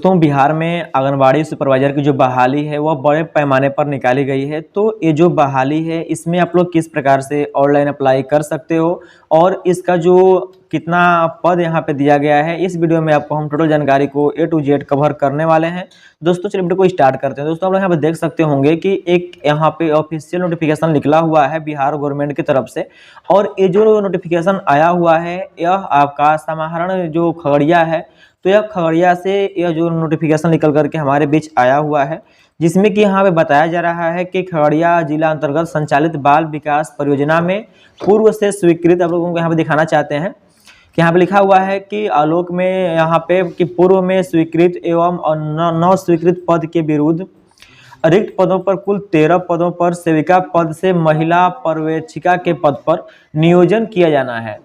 दोस्तों बिहार में आंगनबाड़ी सुपरवाइजर की जो बहाली है वह बड़े पैमाने पर निकाली गई है। तो ये जो बहाली है इसमें आप लोग किस प्रकार से ऑनलाइन अप्लाई कर सकते हो और इसका जो कितना पद यहाँ पे दिया गया है, इस वीडियो में आपको हम टोटल जानकारी को A to Z कवर करने वाले हैं। दोस्तों चलिए वीडियो को स्टार्ट करते हैं। दोस्तों आप लोग यहाँ पे देख सकते होंगे कि एक यहाँ पे ऑफिशियल नोटिफिकेशन निकला हुआ है बिहार गवर्नमेंट की तरफ से, और ये जो नोटिफिकेशन आया हुआ है यह आपका समाहरण जो खगड़िया है, तो यह खगड़िया से यह जो नोटिफिकेशन निकल करके हमारे बीच आया हुआ है, जिसमें कि यहाँ पे बताया जा रहा है कि खगड़िया जिला अंतर्गत संचालित बाल विकास परियोजना में पूर्व से स्वीकृत, आप लोगों को यहाँ पे दिखाना चाहते हैं कि यहाँ पे लिखा हुआ है कि आलोक में यहाँ पे कि पूर्व में स्वीकृत एवं नव स्वीकृत पद के विरुद्ध रिक्त पदों पर कुल 13 पदों पर सेविका पद से महिला पर्यवेक्षिका के पद पर नियोजन किया जाना है।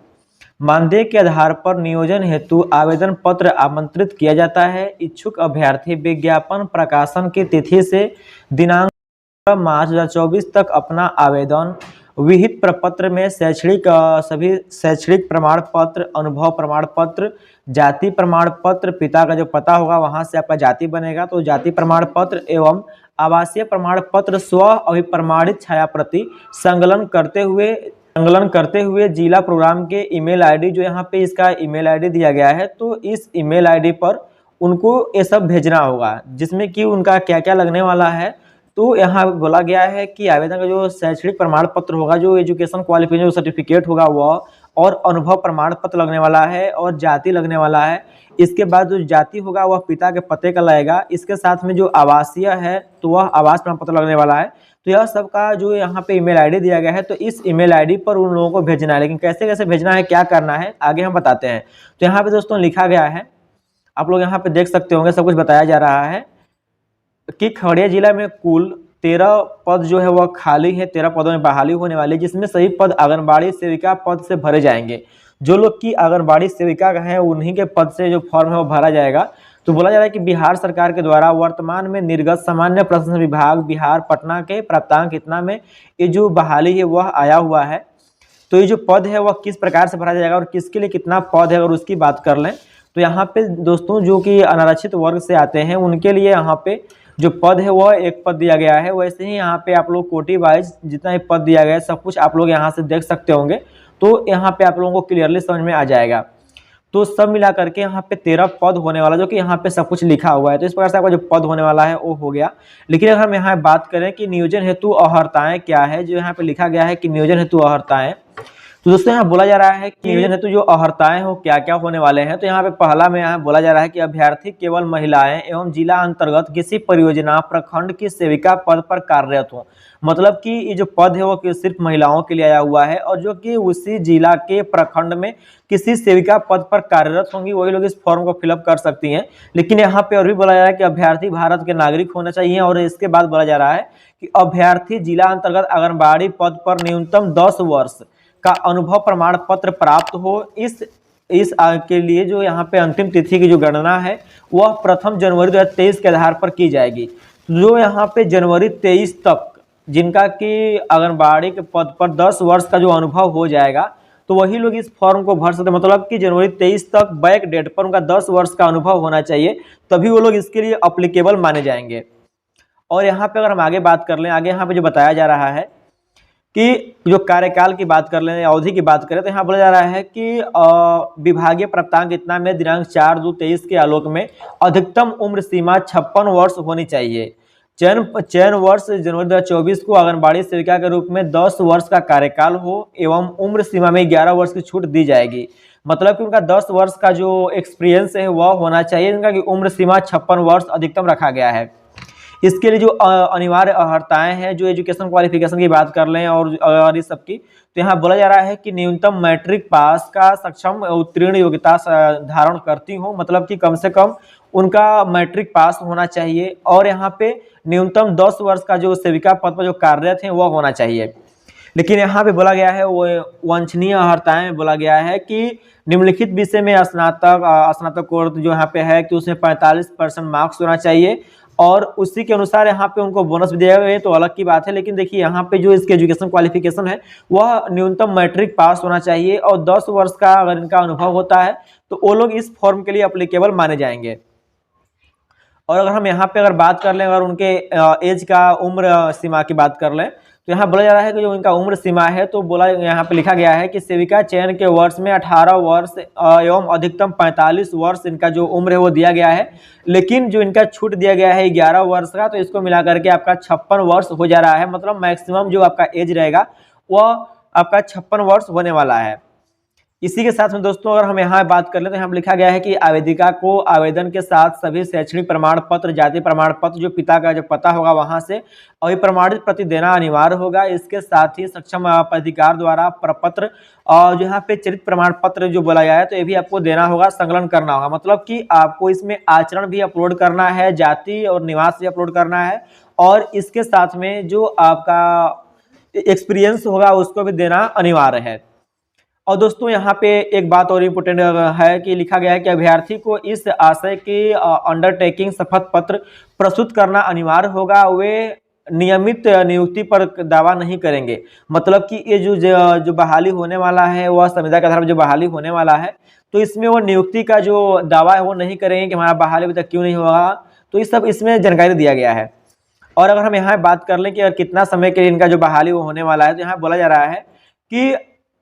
मानदेय के आधार पर नियोजन हेतु आवेदन पत्र आमंत्रित किया जाता है। इच्छुक अभ्यर्थी विज्ञापन प्रकाशन की तिथि से दिनांक मार्च 2024 तक अपना आवेदन विहित प्रपत्र में सभी शैक्षणिक प्रमाण पत्र, अनुभव प्रमाण पत्र, जाति प्रमाण पत्र, पिता का जो पता होगा वहां से आपका जाति बनेगा तो जाति प्रमाण पत्र एवं आवासीय प्रमाण पत्र स्व अभिप्रमाणित छाया प्रति संकलन करते हुए जिला प्रोग्राम के ईमेल आईडी, जो यहाँ पे इसका ईमेल आईडी दिया गया है, तो इस ईमेल आईडी पर उनको ये सब भेजना होगा, जिसमें कि उनका क्या क्या लगने वाला है। तो यहाँ बोला गया है कि आवेदन का जो शैक्षणिक प्रमाण पत्र होगा, जो एजुकेशन क्वालिफिकेशन सर्टिफिकेट होगा वह, और अनुभव प्रमाण पत्र लगने वाला है, और जाति लगने वाला है। इसके बाद जो जाति होगा वह पिता के पते का लगेगा। इसके साथ में जो आवासीय है तो वह आवास प्रमाण पत्र लगने वाला है। तो यह सब का जो यहाँ पे ईमेल आईडी दिया गया है, तो इस ईमेल आईडी पर उन लोगों को भेजना है। लेकिन कैसे कैसे भेजना है, क्या करना है, आगे हम बताते हैं। तो यहाँ पे दोस्तों लिखा गया है, आप लोग यहाँ पे देख सकते होंगे, सब कुछ बताया जा रहा है कि खगड़िया जिला में कुल 13 पद जो है वह खाली है, 13 पदों में बहाली होने वाली है, जिसमें सभी पद आंगनबाड़ी सेविका पद से भरे जाएंगे। जो लोग की आंगनबाड़ी सेविका हैं उन्हीं के पद से जो फॉर्म है वो भरा जाएगा। तो बोला जा रहा है कि बिहार सरकार के द्वारा वर्तमान में निर्गत सामान्य प्रशासन विभाग बिहार पटना के प्राप्तांक इतना में ये जो बहाली है वह आया हुआ है। तो ये जो पद है वह किस प्रकार से भरा जाएगा और किसके लिए कितना पद है, अगर उसकी बात कर लें तो यहाँ पे दोस्तों जो कि अनारक्षित वर्ग से आते हैं उनके लिए यहाँ पे जो पद है वह एक पद दिया गया है। वैसे ही यहाँ पे आप लोग कोटी वाइज जितना भी पद दिया गया है सब कुछ आप लोग यहाँ से देख सकते होंगे, तो यहाँ पे आप लोगों को क्लियरली समझ में आ जाएगा। तो सब मिला करके यहाँ पे 13 पद होने वाला, जो कि यहाँ पे सब कुछ लिखा हुआ है। तो इस प्रकार से आपका जो पद होने वाला है वो हो गया। लेकिन अगर हम यहाँ बात करें कि नियोजन हेतु अहर्ताएं क्या है, जो यहाँ पे लिखा गया है कि नियोजन हेतु अहर्ताएं, तो दोस्तों यहाँ बोला जा रहा है कि नियोजन हेतु जो अहर्ताएं हो क्या क्या होने वाले हैं। तो यहाँ पे पहला में यहाँ बोला जा रहा है कि अभ्यर्थी केवल महिलाएं एवं जिला अंतर्गत किसी परियोजना प्रखंड की सेविका पद पर कार्यरत हो। मतलब कि ये जो पद है वो सिर्फ महिलाओं के लिए आया हुआ है, और जो कि उसी जिला के प्रखंड में किसी सेविका पद पर कार्यरत होंगी वही लोग इस फॉर्म को फिलअप कर सकती हैं। लेकिन यहाँ पे और भी बोला जा रहा है कि अभ्यर्थी भारत के नागरिक होना चाहिए, और इसके बाद बोला जा रहा है कि अभ्यर्थी जिला अंतर्गत आंगनबाड़ी पद पर न्यूनतम 10 वर्ष का अनुभव प्रमाण पत्र प्राप्त हो। इस के लिए जो यहाँ पे अंतिम तिथि की जो गणना है वह 1 जनवरी 2023 के आधार पर की जाएगी। जो यहाँ पे जनवरी 23 तक जिनका कि आंगनबाड़ी के पद पर 10 वर्ष का जो अनुभव हो जाएगा तो वही लोग इस फॉर्म को भर सकते हैं। मतलब कि जनवरी 23 तक बैक डेट पर उनका 10 वर्ष का अनुभव होना चाहिए, तभी वो लोग इसके लिए अप्लीकेबल माने जाएंगे। और यहाँ पे अगर हम आगे बात कर लें, आगे यहाँ पे जो बताया जा रहा है कि जो कार्यकाल की बात कर लें, अवधि की बात करें, तो यहाँ बोला जा रहा है कि विभागीय प्राप्तांक इतना में दिनांक 4/2/23 के आलोक में अधिकतम उम्र सीमा 56 वर्ष होनी चाहिए। चयन वर्ष जनवरी 2024 को आंगनबाड़ी सेविका के रूप में 10 वर्ष का कार्यकाल हो एवं उम्र सीमा में 11 वर्ष की छूट दी जाएगी। मतलब कि उनका 10 वर्ष का जो एक्सपीरियंस है वह होना चाहिए, जिनका कि उम्र सीमा 56 वर्ष अधिकतम रखा गया है। इसके लिए जो अनिवार्य अहर्ताएं हैं, जो एजुकेशन क्वालिफिकेशन की बात कर लें और इस सब की, तो यहाँ बोला जा रहा है कि न्यूनतम मैट्रिक पास का सक्षम उत्तीर्ण योग्यता धारण करती हो। मतलब कि कम से कम उनका मैट्रिक पास होना चाहिए, और यहाँ पे न्यूनतम 10 वर्ष का जो सेविका पद पर जो कार्यरत हैं वह होना चाहिए। लेकिन यहाँ पे बोला गया है वो वांछनीय अहर्ताएं में बोला गया है कि निम्नलिखित विषय में स्नातक कोर्स जो यहाँ पे है कि उसमें 45% मार्क्स होना चाहिए, और उसी के अनुसार यहाँ पे उनको बोनस भी दिया गया, तो अलग की बात है। लेकिन देखिए यहाँ पे जो इसके एजुकेशन क्वालिफिकेशन है वह न्यूनतम मैट्रिक पास होना चाहिए, और 10 वर्ष का अगर इनका अनुभव होता है तो वो लोग इस फॉर्म के लिए अप्लीकेबल माने जाएंगे। और अगर हम यहाँ पे अगर बात कर लें, अगर उनके एज का उम्र सीमा की बात कर लें, तो यहाँ बोला जा रहा है कि जो इनका उम्र सीमा है, तो बोला यहाँ पे लिखा गया है कि सेविका चयन के वर्ष में 18 वर्ष एवं अधिकतम 45 वर्ष इनका जो उम्र है वो दिया गया है। लेकिन जो इनका छूट दिया गया है 11 वर्ष का, तो इसको मिला करके आपका 56 वर्ष हो जा रहा है। मतलब मैक्सिमम जो आपका एज रहेगा वह आपका 56 वर्ष होने वाला है। इसी के साथ में दोस्तों अगर हम यहाँ बात कर ले, तो यहाँ लिखा गया है कि आवेदिका को आवेदन के साथ सभी शैक्षणिक प्रमाण पत्र, जाति प्रमाण पत्र, जो पिता का जो पता होगा वहां से अभिप्रमाणित प्रति देना अनिवार्य होगा। इसके साथ ही सक्षम प्राधिकार द्वारा प्रपत्र और जो यहाँ पे चरित्र प्रमाण पत्र जो बोला गया है, तो ये भी आपको देना होगा, संकलन करना होगा। मतलब कि आपको इसमें आचरण भी अपलोड करना है, जाति और निवास भी अपलोड करना है, और इसके साथ में जो आपका एक्सपीरियंस होगा उसको भी देना अनिवार्य है। और दोस्तों यहाँ पे एक बात और इम्पोर्टेंट है कि लिखा गया है कि अभ्यर्थी को इस आशय के अंडरटेकिंग शपथ पत्र प्रस्तुत करना अनिवार्य होगा। वे नियमित नियुक्ति पर दावा नहीं करेंगे। मतलब कि ये जो बहाली होने वाला है, वह संविदा के आधार पर जो बहाली होने वाला है, तो इसमें वो नियुक्ति का जो दावा है वो नहीं करेंगे कि हमारा बहाली अभी तक क्यों नहीं हुआ। तो इस सब इसमें जानकारी दिया गया है। और अगर हम यहाँ बात कर लें कि कितना समय के लिए इनका जो बहाली वो होने वाला है, तो यहाँ बोला जा रहा है कि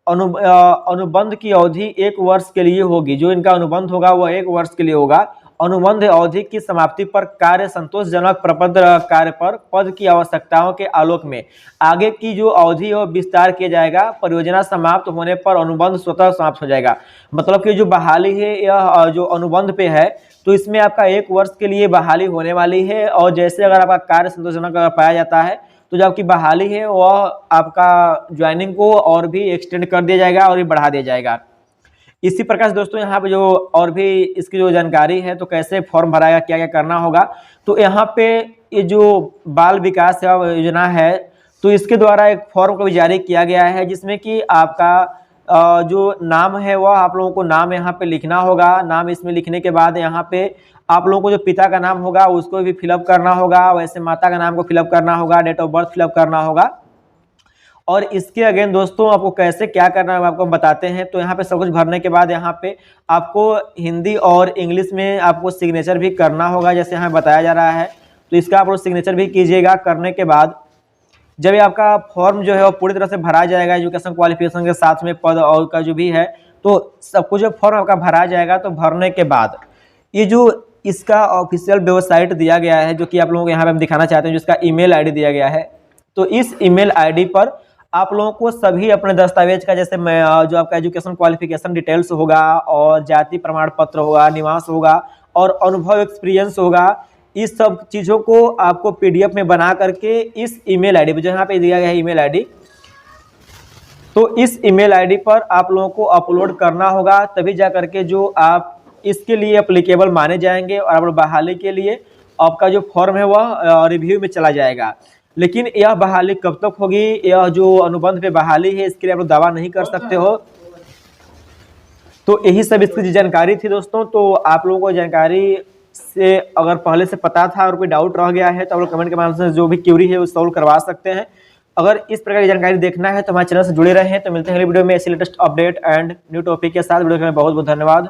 अनुबंध की अवधि 1 वर्ष के लिए होगी। जो इनका अनुबंध होगा वह 1 वर्ष के लिए होगा। अनुबंध अवधि की समाप्ति पर कार्य संतोषजनक प्रपत्र कार्य पर पद की आवश्यकताओं के आलोक में आगे की जो अवधि है विस्तार किया जाएगा। परियोजना समाप्त होने पर अनुबंध स्वतः समाप्त हो जाएगा। मतलब कि जो बहाली है यह जो अनुबंध पे है, तो इसमें आपका 1 वर्ष के लिए बहाली होने वाली है। और जैसे अगर आपका कार्य संतोषजनक पाया जाता है, तो जो आपकी बहाली है वह आपका ज्वाइनिंग को और भी एक्सटेंड कर दिया जाएगा और भी बढ़ा दिया जाएगा। इसी प्रकार से दोस्तों यहाँ पे जो और भी इसकी जो जानकारी है, तो कैसे फॉर्म भराएगा, क्या क्या करना होगा, तो यहाँ पे ये जो बाल विकास सेवा योजना है, तो इसके द्वारा एक फॉर्म को भी जारी किया गया है, जिसमें कि आपका जो नाम है वह आप लोगों को नाम यहाँ पे लिखना होगा। नाम इसमें लिखने के बाद यहाँ पे आप लोगों को जो पिता का नाम होगा उसको भी फिलअप करना होगा, वैसे माता का नाम को फिलअप करना होगा, डेट ऑफ बर्थ फिलअप करना होगा। और इसके अगेन दोस्तों आपको कैसे क्या करना है आपको हम बताते हैं। तो यहाँ पे सब कुछ भरने के बाद यहाँ पे आपको हिंदी और इंग्लिश में आपको सिग्नेचर भी करना होगा, जैसे यहाँ बताया जा रहा है। तो इसका आप लोग सिग्नेचर भी कीजिएगा। करने के बाद जब ये आपका फॉर्म जो है वो पूरी तरह से भरा जाएगा, एजुकेशन क्वालिफिकेशन के साथ में पद और का जो भी है, तो सब कुछ जब फॉर्म आपका भरा जाएगा, तो भरने के बाद ये जो इसका ऑफिशियल वेबसाइट दिया गया है, जो कि आप लोगों को यहाँ पे हम दिखाना चाहते हैं, जिसका ईमेल आईडी दिया गया है, तो इस ईमेल आईडी पर आप लोगों को सभी अपने दस्तावेज का, जैसे जो आपका एजुकेशन क्वालिफिकेशन डिटेल्स होगा और जाति प्रमाण पत्र होगा, निवास होगा और अनुभव एक्सपीरियंस होगा, इस सब चीज़ों को आपको PDF में बना करके इस ईमेल आईडी पर, जो यहाँ पे दिया गया है ईमेल आईडी, तो इस ईमेल आईडी पर आप लोगों को अपलोड करना होगा। तभी जा करके जो आप इसके लिए एप्लीकेबल माने जाएंगे और आप बहाली के लिए आपका जो फॉर्म है वह रिव्यू में चला जाएगा। लेकिन यह बहाली कब तक होगी, यह जो अनुबंध पे बहाली है, इसके लिए आप लोग दावा नहीं कर सकते हो। तो यही सब इसकी जानकारी थी दोस्तों। तो आप लोगों को जानकारी से अगर पहले से पता था और कोई डाउट रह गया है, तो आप लोग कमेंट के माध्यम से जो भी क्यूरी है वो सॉल्व करवा सकते हैं। अगर इस प्रकार की जानकारी देखना है तो हमारे चैनल से जुड़े रहें। तो मिलते हैं अगली वीडियो में ऐसे latest update and new topic के साथ। वीडियो के लिए बहुत बहुत धन्यवाद।